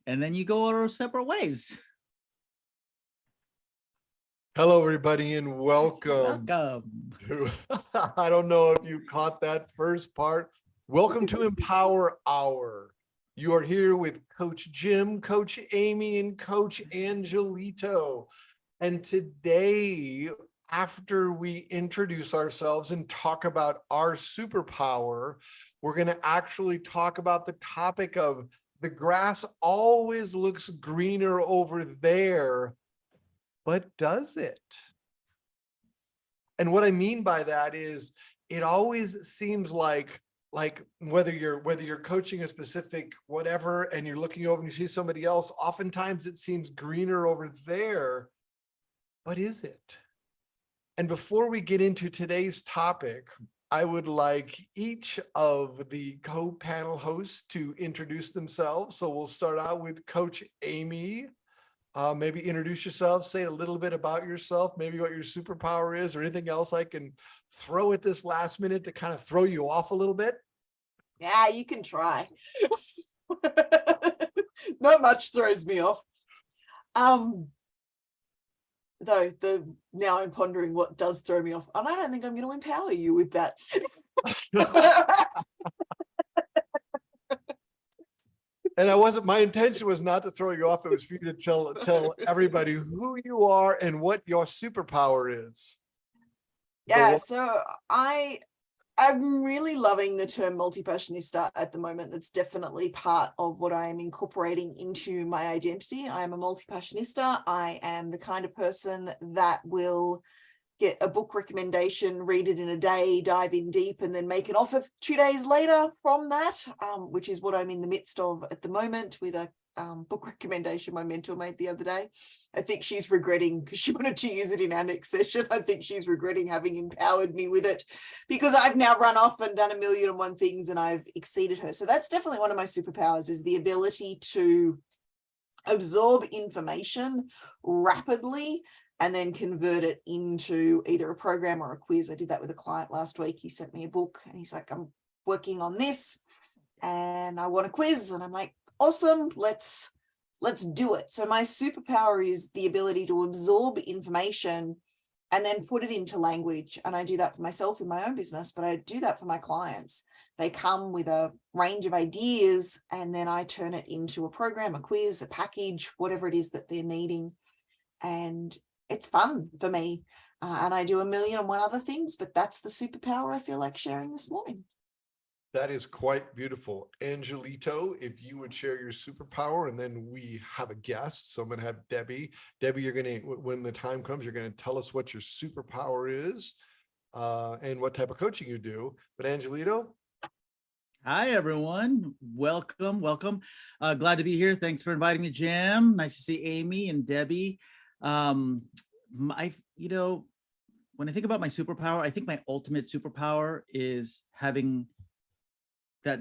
and then you go our separate ways. Hello, everybody, and welcome. I don't know if you caught that first part. Welcome to Empower Hour. You are here with Coach Jim, Coach Amy, and Coach Angelito. And today, after we introduce ourselves and talk about our superpower, we're going to actually talk about the topic of the grass always looks greener over there, but does it? And what I mean by that is it always seems like whether you're coaching a specific whatever and you're looking over and you see somebody else, oftentimes it seems greener over there, but is it? And before we get into today's topic, I would like each of the co-panel hosts to introduce themselves. So we'll start out with Coach Amy. Maybe introduce yourself, say a little bit about yourself, maybe what your superpower is or anything else I can throw at this last minute to kind of throw you off a little bit. Yeah, you can try. Not much throws me off. Though now I'm pondering what does throw me off, and I don't think I'm going to empower you with that. And my intention was not to throw you off. It was for you to tell everybody who you are and what your superpower is. Yeah, so I'm really loving the term multi-passionista at the moment. That's definitely part of what I am incorporating into my identity. I am a multi-passionista. I am the kind of person that will get a book recommendation, read it in a day, dive in deep, and then make an offer 2 days later from that, which is what I'm in the midst of at the moment with a book recommendation my mentor made the other day. I think she's regretting, because she wanted to use it in our next session. I think she's regretting having empowered me with it because I've now run off and done 1,000,001 things and I've exceeded her. So that's definitely one of my superpowers, is the ability to absorb information rapidly and then convert it into either a program or a quiz. I did that with a client last week. He sent me a book and he's like, I'm working on this and I want a quiz. And I'm like, awesome, let's do it. So my superpower is the ability to absorb information and then put it into language. And I do that for myself in my own business, but I do that for my clients. They come with a range of ideas and then I turn it into a program, a quiz, a package, whatever it is that they're needing. And it's fun for me. And I do 1,000,001 other things, but that's the superpower I feel like sharing this morning. That is quite beautiful. Angelito, if you would share your superpower, and then we have a guest. So I'm going to have Debbie. Debbie, you're going to, when the time comes, you're going to tell us what your superpower is and what type of coaching you do. But Angelito? Hi, everyone. Welcome. Glad to be here. Thanks for inviting me, Jim. Nice to see Amy and Debbie. When I think about my superpower, I think my ultimate superpower is having that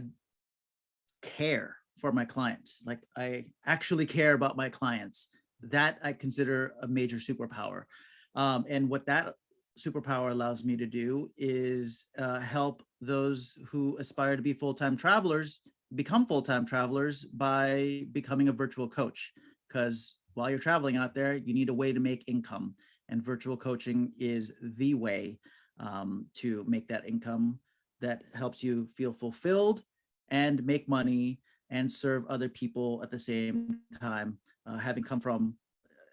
care for my clients. Like, I actually care about my clients. That I consider a major superpower. And what that superpower allows me to do is help those who aspire to be full-time travelers become full-time travelers by becoming a virtual coach. Because while you're traveling out there, you need a way to make income. And virtual coaching is the way to make that income that helps you feel fulfilled and make money and serve other people at the same time.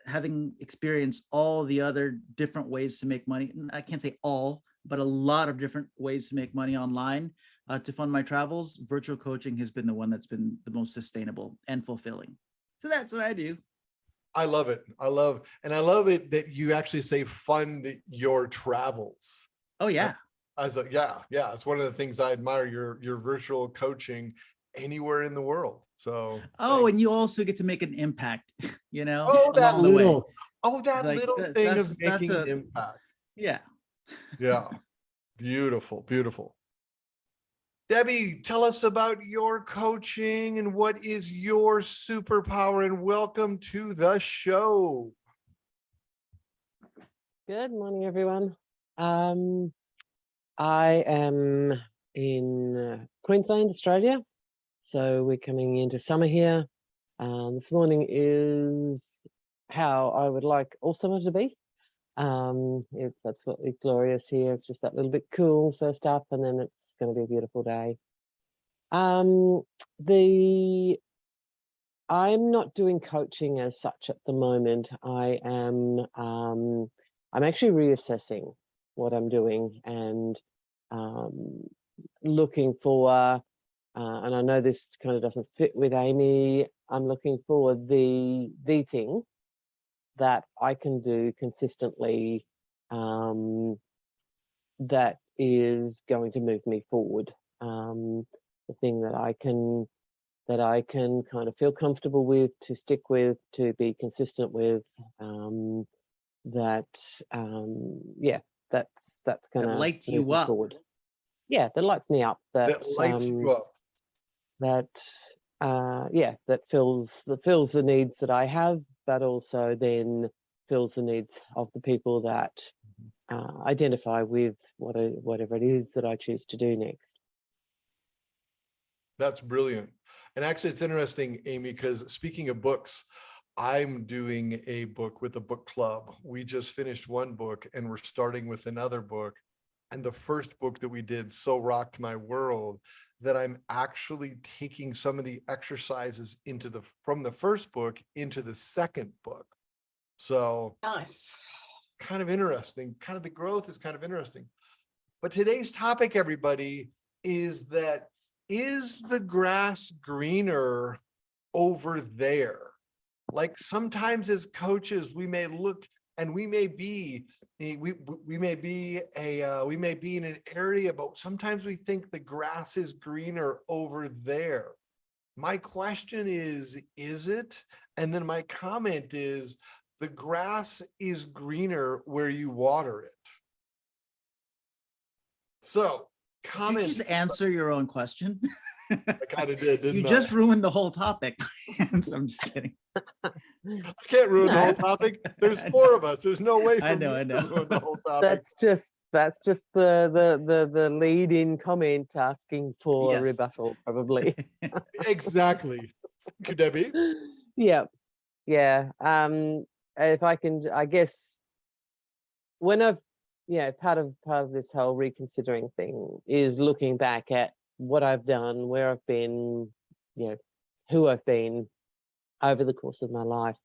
Having experienced all the other different ways to make money, I can't say all, but a lot of different ways to make money online to fund my travels, virtual coaching has been the one that's been the most sustainable and fulfilling. So that's what I do. I love it. I love it that you actually say fund your travels. Oh yeah. Yeah. It's one of the things I admire, your virtual coaching anywhere in the world. So and you also get to make an impact, that little thing of making an impact. Yeah. Yeah. Beautiful. Debbie, tell us about your coaching and what is your superpower, and welcome to the show. Good morning, everyone. I am in Queensland, Australia. So we're coming into summer here. This morning is how I would like all summer to be. It's absolutely glorious here. It's just that little bit cool first up, and then it's going to be a beautiful day. I'm not doing coaching as such at the moment. I'm actually reassessing what I'm doing and looking for, and I know this kind of doesn't fit with Amy, I'm looking for the thing that I can do consistently that is going to move me forward. The thing that I can kind of feel comfortable with, to stick with, to be consistent with. That's gonna lights move you me up. forward. Yeah, that lights me up. That lights you up. That fills the needs that I have, but also then fills the needs of the people that identify with whatever it is that I choose to do next. That's brilliant. And actually, it's interesting, Amy, because speaking of books, I'm doing a book with a book club. We just finished one book and we're starting with another book. And the first book that we did so rocked my world that I'm actually taking some of the exercises from the first book into the second book. So Nice. kind of interesting. Kind of the growth is kind of interesting. But today's topic, everybody, is the grass greener over there? Like sometimes as coaches, we may look and we may be in an area, but sometimes we think the grass is greener over there. My question is it? And then my comment is, the grass is greener where you water it. So Did you comment. just answer your own question? I kind of did, didn't You I? just ruined the whole topic. So I'm just kidding. I can't ruin the whole topic. There's four of us. There's no way for I me know. to ruin the whole topic. That's just the lead in comment asking for Yes. rebuttal, probably. Exactly. Thank you, Debbie. Yeah. If I can, I guess when I've part of this whole reconsidering thing is looking back at what I've done, where I've been, who I've been over the course of my life.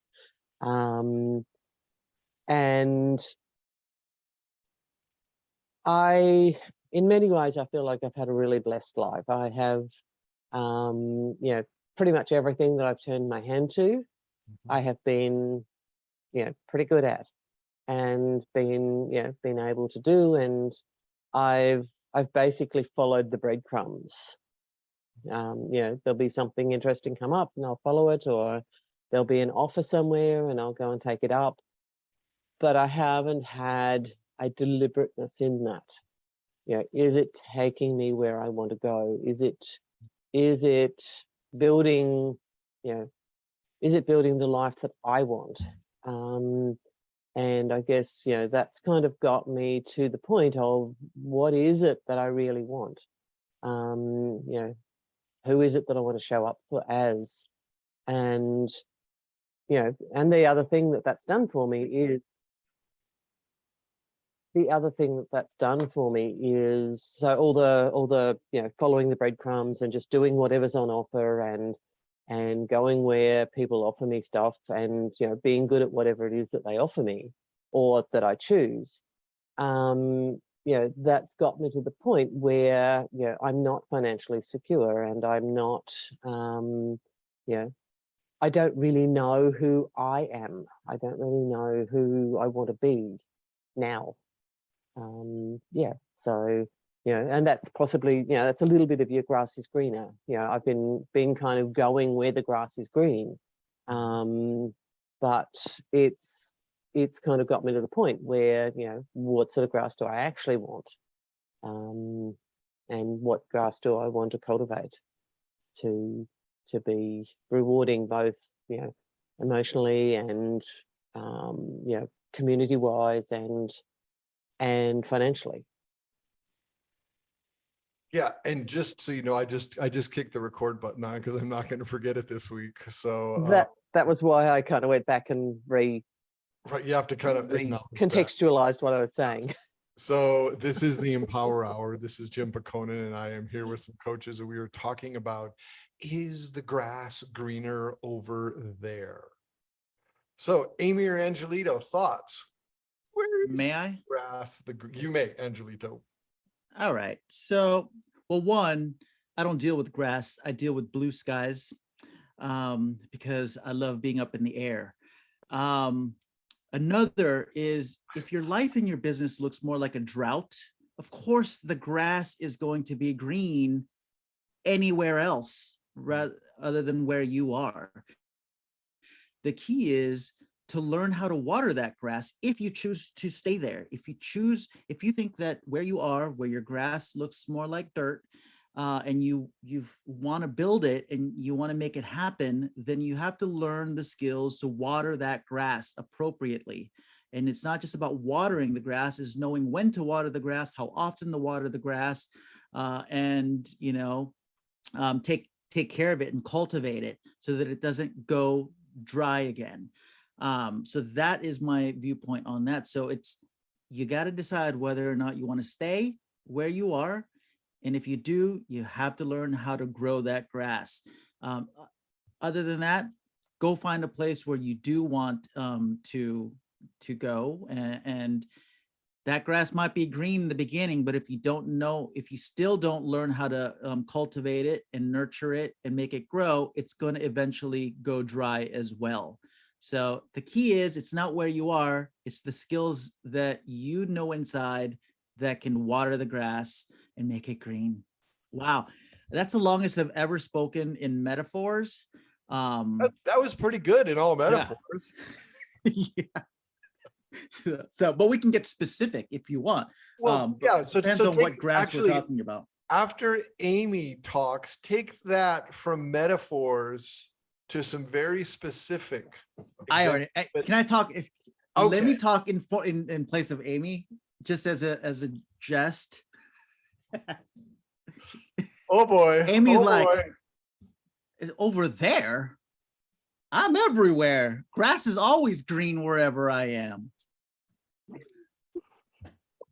And in many ways, I feel like I've had a really blessed life. I have, pretty much everything that I've turned my hand to, I have been, pretty good at, and been able to do. And I've basically followed the breadcrumbs. There'll be something interesting come up and I'll follow it, or there'll be an offer somewhere and I'll go and take it up. But I haven't had a deliberateness in that. Is it taking me where I want to go? Is it building, is it building the life that I want? And I guess, that's kind of got me to the point of what is it that I really want? Who is it that I want to show up for as? And, and the other thing that's done for me is, so all the following the breadcrumbs and just doing whatever's on offer, and going where people offer me stuff, and being good at whatever it is that they offer me or that I choose. That's got me to the point where I'm not financially secure, and I'm not I don't really know who I am. I don't really know who I want to be now. So and that's possibly that's a little bit of your grass is greener. I've been kind of going where the grass is green, but it's kind of got me to the point where what sort of grass do I actually want, and what grass do I want to cultivate to be rewarding, both emotionally and community wise and financially. Yeah, and just so you know, I just kicked the record button on because I'm not going to forget it this week. So That was why I kind of went back and right, you have to kind of acknowledge that. contextualized what I was saying. So this is the Empower Hour. This is Jim Paconin, and I am here with some coaches, and we were talking about, is the grass greener over there? So Amy or Angelito, thoughts? Where is May I? grass? You may, Angelito. All right. So, well, one, I don't deal with grass. I deal with blue skies because I love being up in the air. Another is if your life and your business looks more like a drought, of course, the grass is going to be green anywhere else other than where you are. The key is to learn how to water that grass if you choose to stay there. If you think that where you are, where your grass looks more like dirt, and you want to build it and you want to make it happen, then you have to learn the skills to water that grass appropriately. And it's not just about watering the grass, is knowing when to water the grass, how often to water the grass, and take care of it and cultivate it so that it doesn't go dry again. So that is my viewpoint on that. So you got to decide whether or not you want to stay where you are. And if you do, you have to learn how to grow that grass. Other than that, go find a place where you do want to go, and that grass might be green in the beginning, but if you still don't learn how to cultivate it and nurture it and make it grow, it's going to eventually go dry as well. So the key is, it's not where you are, it's the skills that you know inside that can water the grass and make it green. Wow. That's the longest I've ever spoken in metaphors. That was pretty good in all metaphors. Yeah. But we can get specific if you want. Well, yeah. So depends on what grass we're talking about. After Amy talks, take that from metaphors to some very specific. Can I talk? Okay. Let me talk in place of Amy, just as a jest. Oh boy. Amy's over there. I'm everywhere. Grass is always green wherever I am.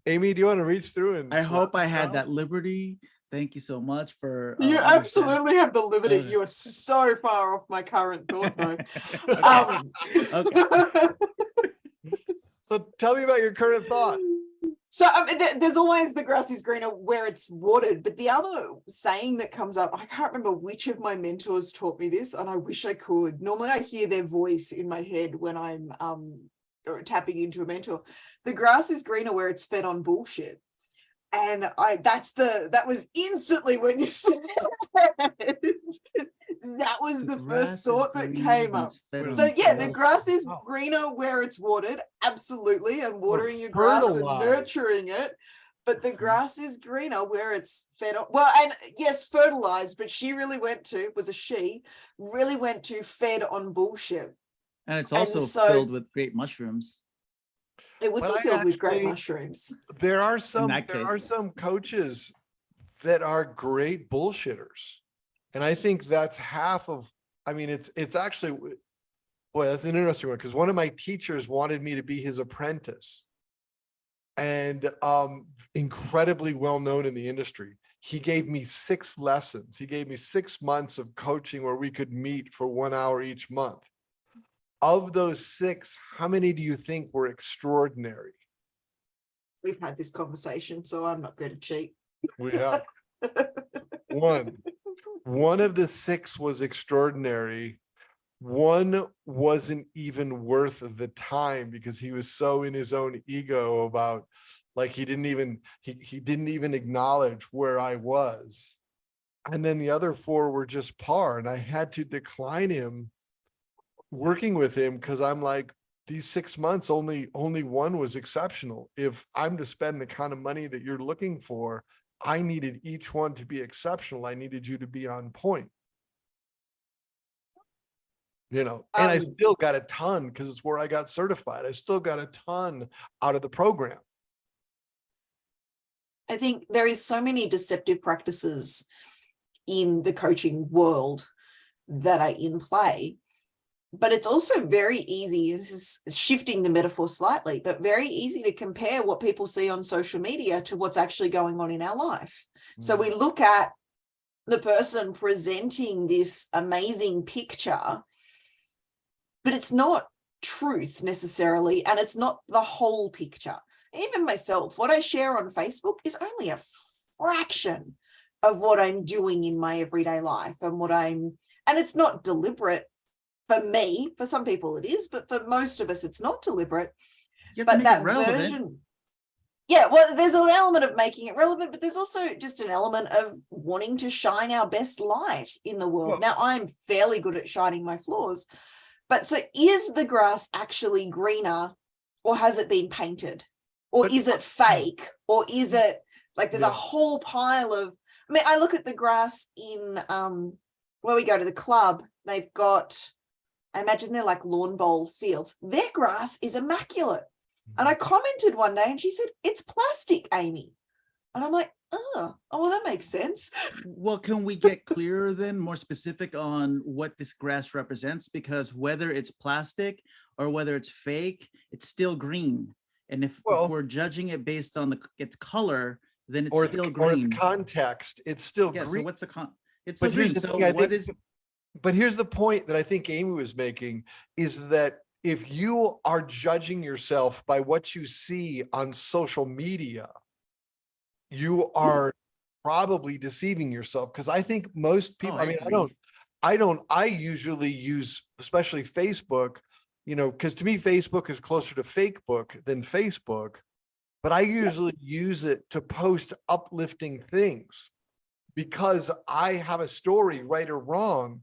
Amy, do you want to reach through and I hope I had that liberty. Thank you so much for. You absolutely have the liberty. You are so far off my current thought though. Okay. So tell me about your current thought. So there's always the grass is greener where it's watered, but the other saying that comes up, I can't remember which of my mentors taught me this, and I wish I could. Normally I hear their voice in my head when I'm or tapping into a mentor. The grass is greener where it's fed on bullshit. And that was instantly when you said that was the first thought that came up. So yeah, the grass is greener where it's watered, absolutely, and watering your grass and nurturing it. But the grass is greener where it's fed on. Well, and yes, fertilized, but really went to fed on bullshit. And it's also filled with great mushrooms. It would be filled with great mushrooms. There are some coaches that are great bullshitters. And I think that's half of, it's actually, boy, that's an interesting one, because one of my teachers wanted me to be his apprentice, and incredibly well known in the industry. He gave me 6 lessons. He gave me 6 months of coaching where we could meet for 1 hour each month. Of those 6, how many do you think were extraordinary? We've had this conversation, so I'm not going to cheat. We have. One of the 6 was extraordinary. One wasn't even worth the time because he was so in his own ego about, like, he didn't even acknowledge where I was. And then the other 4 were just par, and I had to decline him working with him because I'm like, these 6 months, only one was exceptional. If I'm to spend the kind of money that you're looking for, I needed each one to be exceptional. I needed you to be on point. And I still got a ton because it's where I got certified. I still got a ton out of the program. I think there is so many deceptive practices in the coaching world that are in play, but it's also very easy, this is shifting the metaphor slightly, but very easy to compare what people see on social media to what's actually going on in our life. So we look at the person presenting this amazing picture, but it's not truth necessarily, and it's not the whole picture. Even myself, what I share on Facebook is only a fraction of what I'm doing in my everyday life and it's not deliberate for me. For some people it is, but for most of us it's not deliberate. You have to But make that it relevant. version, yeah, well, there's an element of making it relevant, but there's also just an element of wanting to shine our best light in the world. Well, now, I'm fairly good at shining my flaws, but so is the grass actually greener, or has it been painted? Or is it fake? Or is it like there's a whole pile of, I mean, I look at the grass in where we go to the club, they've got, I imagine they're like lawn bowl fields. Their grass is immaculate. And I commented one day and she said, it's plastic, Amy. And I'm like, oh, well, that makes sense. Well, can we get clearer then, more specific on what this grass represents? Because whether it's plastic or whether it's fake, it's still green. And if we're judging it based on its color, then it's still green. Or its context, it's still green. So what's the it's But still green. So but here's the point that I think Amy was making, is that if you are judging yourself by what you see on social media, you are probably deceiving yourself. Because I think most people, I usually use, especially Facebook, because to me, Facebook is closer to fake book than Facebook, but I usually use it to post uplifting things because I have a story, right or wrong,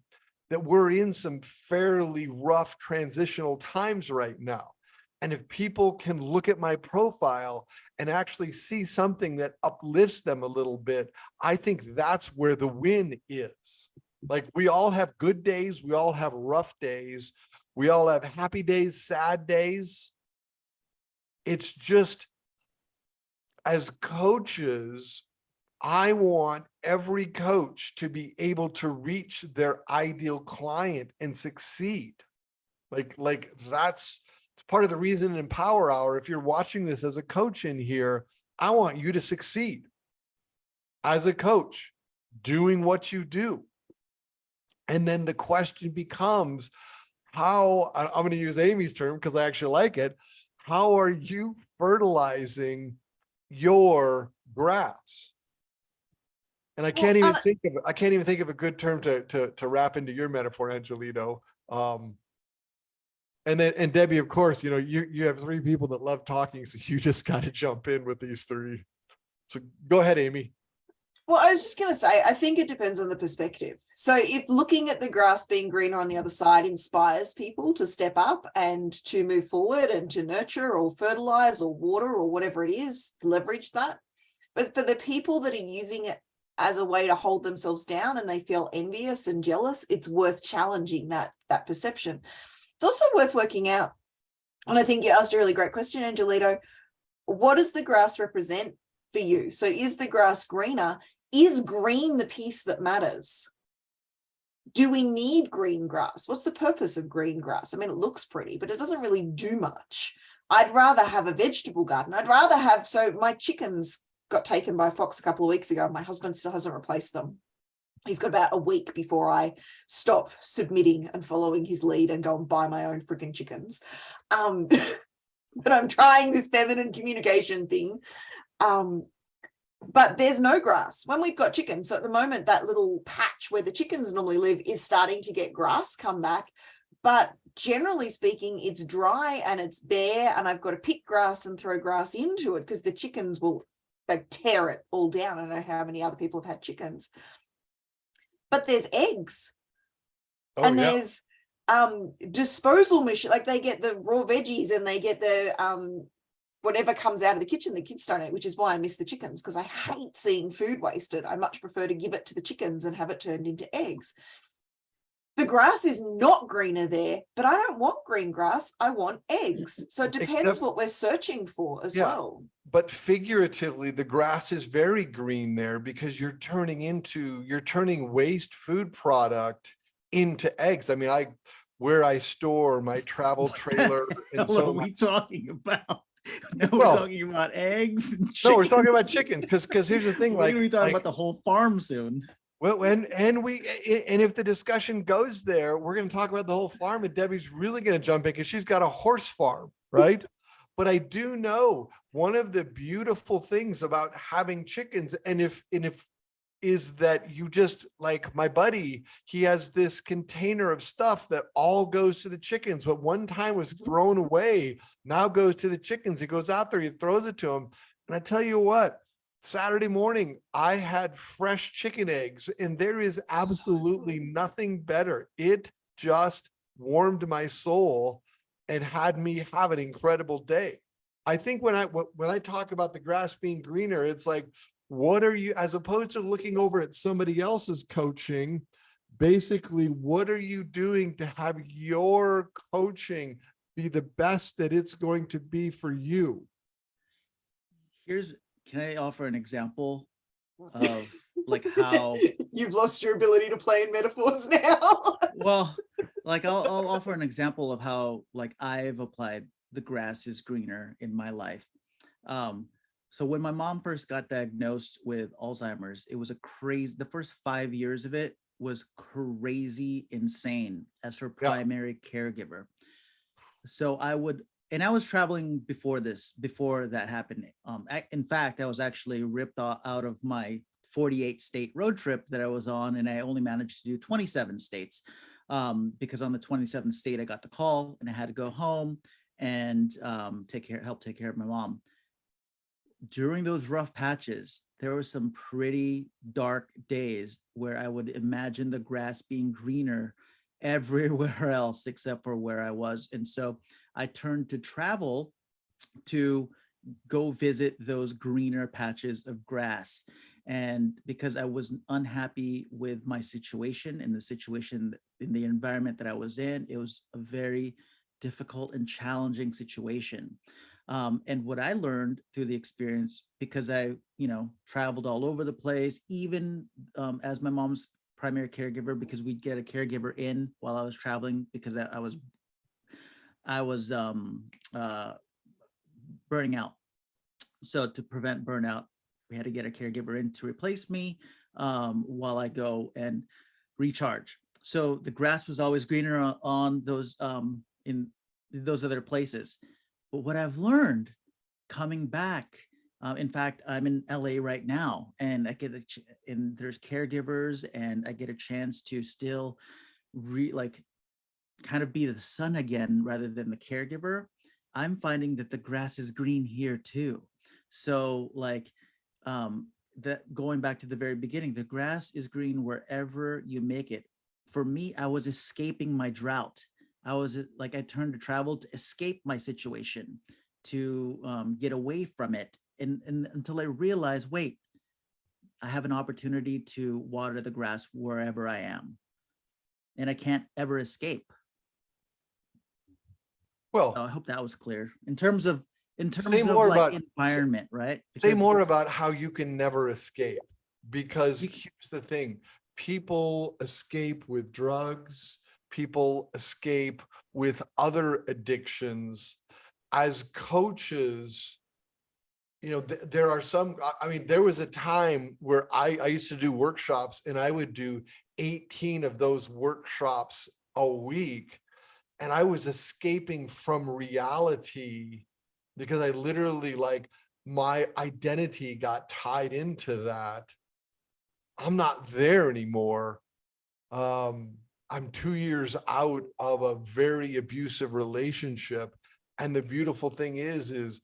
that we're in some fairly rough transitional times right now. And if people can look at my profile and actually see something that uplifts them a little bit, I think that's where the win is. Like, we all have good days. We all have rough days. We all have happy days, sad days. It's just, as coaches, I want every coach to be able to reach their ideal client and succeed. Like that's part of the reason in Power Hour. If you're watching this as a coach in here, I want you to succeed as a coach, doing what you do. And then the question becomes, how, I'm going to use Amy's term because I actually like it. How are you fertilizing your grass? And I can't even think of a good term to wrap into your metaphor, Angelito. And Debbie, of course, you have three people that love talking, so you just got to jump in with these three. So go ahead, Amy. Well, I was just going to say, I think it depends on the perspective. So if looking at the grass being greener on the other side inspires people to step up and to move forward and to nurture or fertilize or water or whatever it is, leverage that. But for the people that are using it as a way to hold themselves down and they feel envious and jealous, it's worth challenging that perception. It's also worth working out. And I think you asked a really great question, Angelito. What does the grass represent for you? So is the grass greener? Is green the piece that matters? Do we need green grass? What's the purpose of green grass? I mean, it looks pretty, but it doesn't really do much. I'd rather have a vegetable garden. So my chickens got taken by a fox a couple of weeks ago. My husband still hasn't replaced them. He's got about a week before I stop submitting and following his lead and go and buy my own freaking chickens. But I'm trying this feminine communication thing. But there's no grass when we've got chickens. So at the moment, that little patch where the chickens normally live is starting to get grass come back. But generally speaking, it's dry and it's bare, and I've got to pick grass and throw grass into it because the chickens will tear it all down. I don't know how many other people have had chickens. But there's eggs. There's disposal machine, like they get the raw veggies and they get the whatever comes out of the kitchen the kids don't eat, which is why I miss the chickens, because I hate seeing food wasted. I much prefer to give it to the chickens and have it turned into eggs. The grass is not greener there, but I don't want green grass. I want eggs. So it depends what we're searching for as well. but figuratively, the grass is very green there because you're turning waste food product into eggs. I mean, where I store my travel trailer and What so are my, we talking about? Now we're well, talking about eggs and no, we're talking chickens. about chickens because here's the thing, We're gonna be talking like about the whole farm soon. well, and if the discussion goes there, we're going to talk about the whole farm, and Debbie's really going to jump in because she's got a horse farm, right? But I do know one of the beautiful things about having chickens, and if is that you just like my buddy, he has this container of stuff that all goes to the chickens. What one time was thrown away now goes to the chickens. He goes out there, he throws it to them. And I tell you what, Saturday morning, I had fresh chicken eggs, and there is absolutely nothing better. It just warmed my soul and had me have an incredible day. I think when I talk about the grass being greener, it's like, what are you, as opposed to looking over at somebody else's coaching, basically, what are you doing to have your coaching be the best that it's going to be for you? Can I offer an example of like how, You've lost your ability to play in metaphors now. well, like I'll offer an example of how like I've applied the grass is greener in my life. So when my mom first got diagnosed with Alzheimer's, it was the first 5 years of it was crazy insane as her Yeah. primary caregiver. So I was traveling before that happened. In fact, I was actually ripped out of my 48 state road trip that I was on, and I only managed to do 27 states because on the 27th state, I got the call and I had to go home and help take care of my mom. During those rough patches, there were some pretty dark days where I would imagine the grass being greener everywhere else except for where I was. And so I turned to travel to go visit those greener patches of grass. And because I was unhappy with my situation and the situation in the environment that I was in, it was a very difficult and challenging situation. And what I learned through the experience, because I, traveled all over the place, even as my mom's primary caregiver, because we'd get a caregiver in while I was traveling because I was burning out. So to prevent burnout, we had to get a caregiver in to replace me while I go and recharge. So the grass was always greener on those in those other places. But what I've learned coming back, in fact, I'm in LA right now, and and there's caregivers, and I get a chance to still kind of be the sun again rather than the caregiver. I'm finding that the grass is green here too. So that going back to the very beginning, the grass is green wherever you make it. For me, I was escaping my drought. I turned to travel to escape my situation, to get away from it. And until I realized, wait, I have an opportunity to water the grass wherever I am. And I can't ever escape. Well, So I hope that was clear in terms of more like about- environment, right? say Because more about how you can never escape, because here's the thing, people escape with drugs, people escape with other addictions. As coaches, there are some, I mean, there was a time where I used to do workshops, and I would do 18 of those workshops a week, and I was escaping from reality because I literally, like, my identity got tied into that. I'm not there anymore. I'm 2 years out of a very abusive relationship. And the beautiful thing is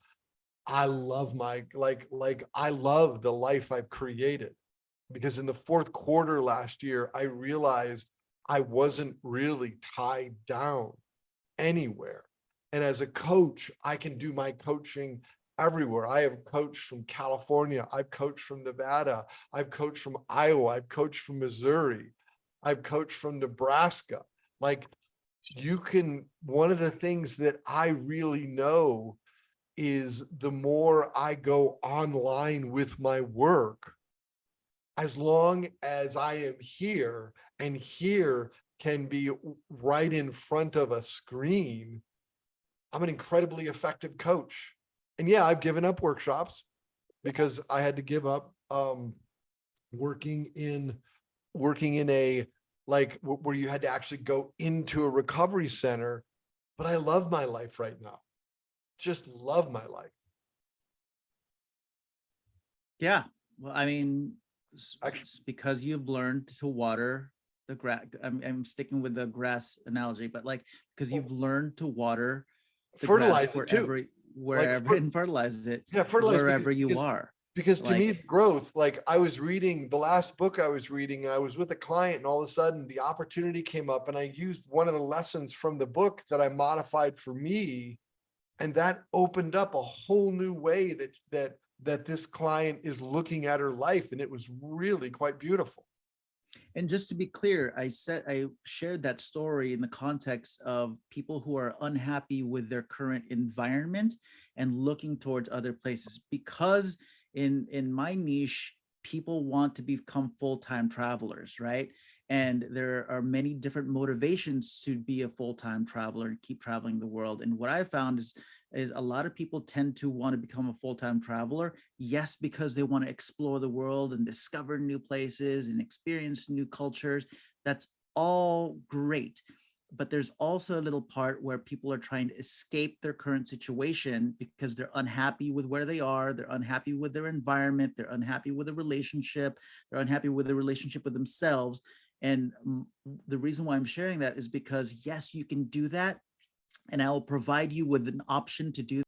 I love I love the life I've created, because in the fourth quarter last year, I realized I wasn't really tied down anywhere. And as a coach, I can do my coaching everywhere. I have coached from California. I've coached from Nevada. I've coached from Iowa. I've coached from Missouri. I've coached from Nebraska. Like, one of the things that I really know is the more I go online with my work, as long as I am here, and here can be right in front of a screen, I'm an incredibly effective coach. And yeah, I've given up workshops because I had to give up working in a where you had to actually go into a recovery center. But I love my life right now. Just love my life. Yeah. Well, I mean, Actually- it's because you've learned to water the grass. I'm sticking with the grass analogy, but like, because you've learned to water the grass Fertilize it too. wherever and fertilize it Yeah, fertilize wherever you because are. Because to me, Like- growth, like I was reading the last book I was reading, and I was with a client, and all of a sudden the opportunity came up, and I used one of the lessons from the book that I modified for me. And that opened up a whole new way that this client is looking at her life. And it was really quite beautiful. And just to be clear, I shared that story in the context of people who are unhappy with their current environment and looking towards other places, because in my niche, people want to become full-time travelers, right? And there are many different motivations to be a full-time traveler and keep traveling the world. And what I found is a lot of people tend to want to become a full-time traveler, yes, because they want to explore the world and discover new places and experience new cultures. That's all great. But there's also a little part where people are trying to escape their current situation because they're unhappy with where they are, they're unhappy with their environment, they're unhappy with a relationship, they're unhappy with the relationship with themselves. And the reason why I'm sharing that is because, yes, you can do that, and I will provide you with an option to do